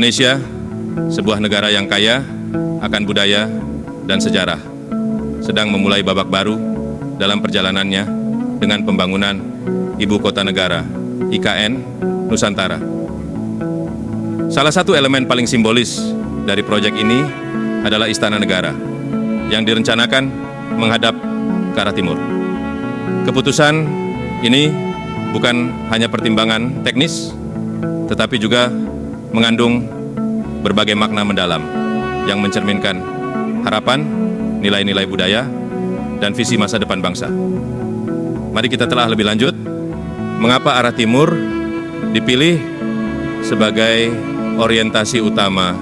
Indonesia, sebuah negara yang kaya akan budaya dan sejarah, sedang memulai babak baru dalam perjalanannya dengan pembangunan Ibu Kota Negara, IKN Nusantara. Salah satu elemen paling simbolis dari proyek ini adalah Istana Negara yang direncanakan menghadap ke arah timur. Keputusan ini bukan hanya pertimbangan teknis, tetapi juga mengandung berbagai makna mendalam yang mencerminkan harapan, nilai-nilai budaya, dan visi masa depan bangsa. Mari kita telah lebih lanjut, mengapa arah timur dipilih sebagai orientasi utama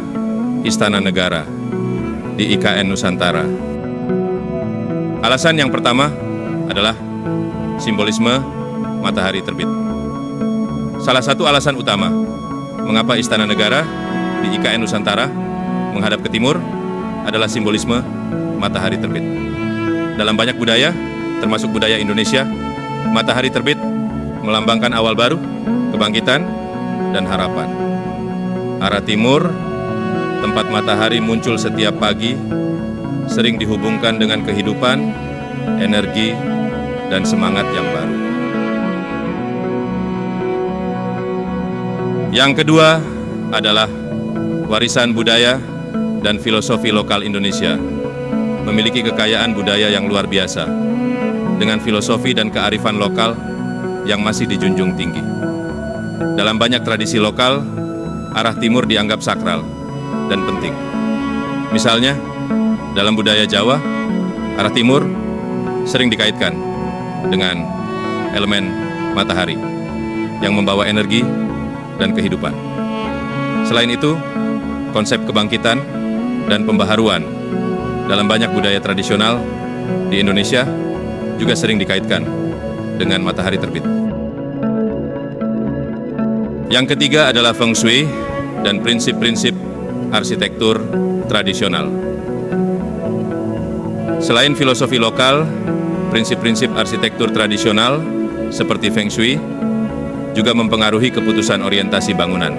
Istana Negara di IKN Nusantara. Alasan yang pertama adalah simbolisme matahari terbit. Salah satu alasan utama mengapa Istana Negara di IKN Nusantara menghadap ke timur adalah simbolisme matahari terbit. Dalam banyak budaya, termasuk budaya Indonesia, matahari terbit melambangkan awal baru, kebangkitan, dan harapan. Arah timur, tempat matahari muncul setiap pagi, sering dihubungkan dengan kehidupan, energi, dan semangat yang baru. Yang kedua adalah warisan budaya dan filosofi lokal Indonesia. Memiliki kekayaan budaya yang luar biasa, dengan filosofi dan kearifan lokal yang masih dijunjung tinggi. Dalam banyak tradisi lokal, arah timur dianggap sakral dan penting. Misalnya, dalam budaya Jawa, arah timur sering dikaitkan dengan elemen matahari yang membawa energi dan kehidupan. Selain itu, konsep kebangkitan dan pembaharuan dalam banyak budaya tradisional di Indonesia juga sering dikaitkan dengan matahari terbit. Yang ketiga adalah Feng Shui dan prinsip-prinsip arsitektur tradisional. Selain filosofi lokal, prinsip-prinsip arsitektur tradisional seperti Feng Shui juga mempengaruhi keputusan orientasi bangunan.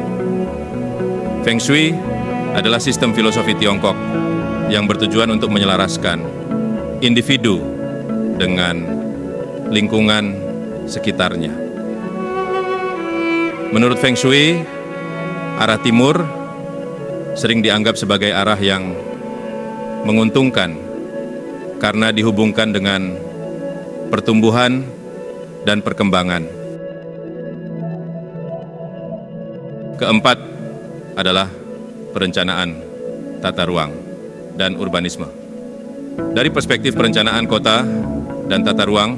Feng Shui adalah sistem filosofi Tiongkok yang bertujuan untuk menyelaraskan individu dengan lingkungan sekitarnya. Menurut Feng Shui, arah timur sering dianggap sebagai arah yang menguntungkan karena dihubungkan dengan pertumbuhan dan perkembangan. Keempat adalah perencanaan tata ruang dan urbanisme. Dari perspektif perencanaan kota dan tata ruang,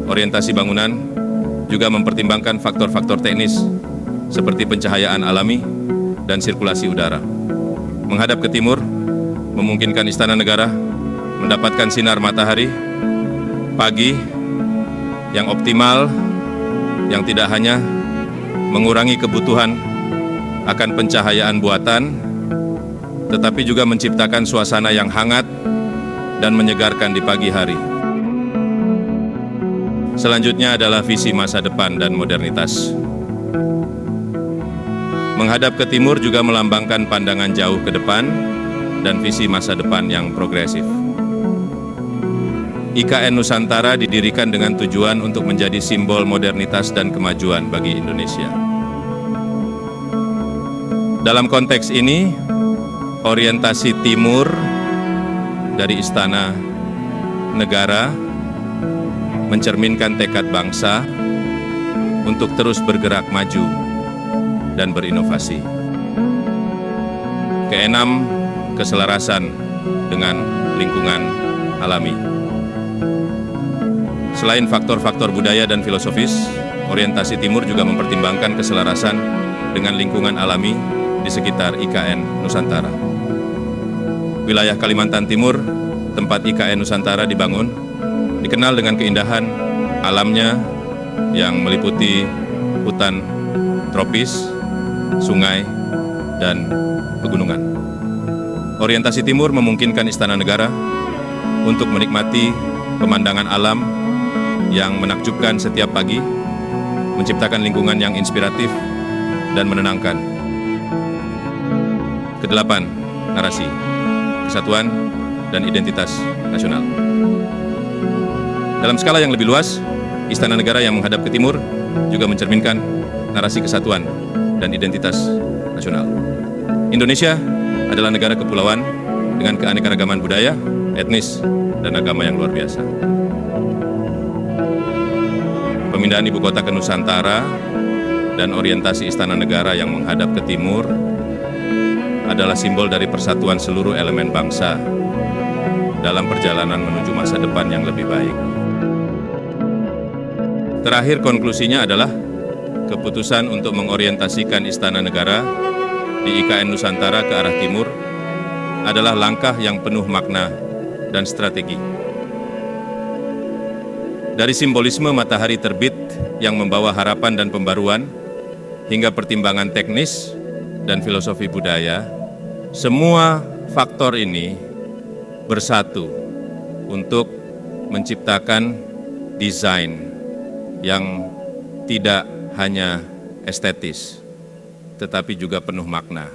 orientasi bangunan juga mempertimbangkan faktor-faktor teknis seperti pencahayaan alami dan sirkulasi udara. Menghadap ke timur memungkinkan Istana Negara mendapatkan sinar matahari pagi yang optimal, yang tidak hanya mengurangi kebutuhan akan pencahayaan buatan, tetapi juga menciptakan suasana yang hangat dan menyegarkan di pagi hari. Selanjutnya adalah visi masa depan dan modernitas. Menghadap ke timur juga melambangkan pandangan jauh ke depan dan visi masa depan yang progresif. IKN Nusantara didirikan dengan tujuan untuk menjadi simbol modernitas dan kemajuan bagi Indonesia. Dalam konteks ini, orientasi timur dari Istana Negara mencerminkan tekad bangsa untuk terus bergerak maju dan berinovasi. Keenam, keselarasan dengan lingkungan alami. Selain faktor-faktor budaya dan filosofis, orientasi timur juga mempertimbangkan keselarasan dengan lingkungan alami di sekitar IKN Nusantara. Wilayah Kalimantan Timur, tempat IKN Nusantara dibangun, dikenal dengan keindahan alamnya yang meliputi hutan tropis, sungai, dan pegunungan. Orientasi timur memungkinkan Istana Negara untuk menikmati pemandangan alam yang menakjubkan setiap pagi, menciptakan lingkungan yang inspiratif dan menenangkan. Kedelapan, narasi, kesatuan, dan identitas nasional. Dalam skala yang lebih luas, Istana Negara yang menghadap ke timur juga mencerminkan narasi kesatuan dan identitas nasional. Indonesia adalah negara kepulauan dengan keanekaragaman budaya, etnis, dan agama yang luar biasa. Pemindahan ibu kota ke Nusantara dan orientasi Istana Negara yang menghadap ke timur adalah simbol dari persatuan seluruh elemen bangsa dalam perjalanan menuju masa depan yang lebih baik. Terakhir, konklusinya adalah keputusan untuk mengorientasikan Istana Negara di IKN Nusantara ke arah timur adalah langkah yang penuh makna dan strategi. Dari simbolisme matahari terbit yang membawa harapan dan pembaruan, hingga pertimbangan teknis dan filosofi budaya, semua faktor ini bersatu untuk menciptakan desain yang tidak hanya estetis, tetapi juga penuh makna.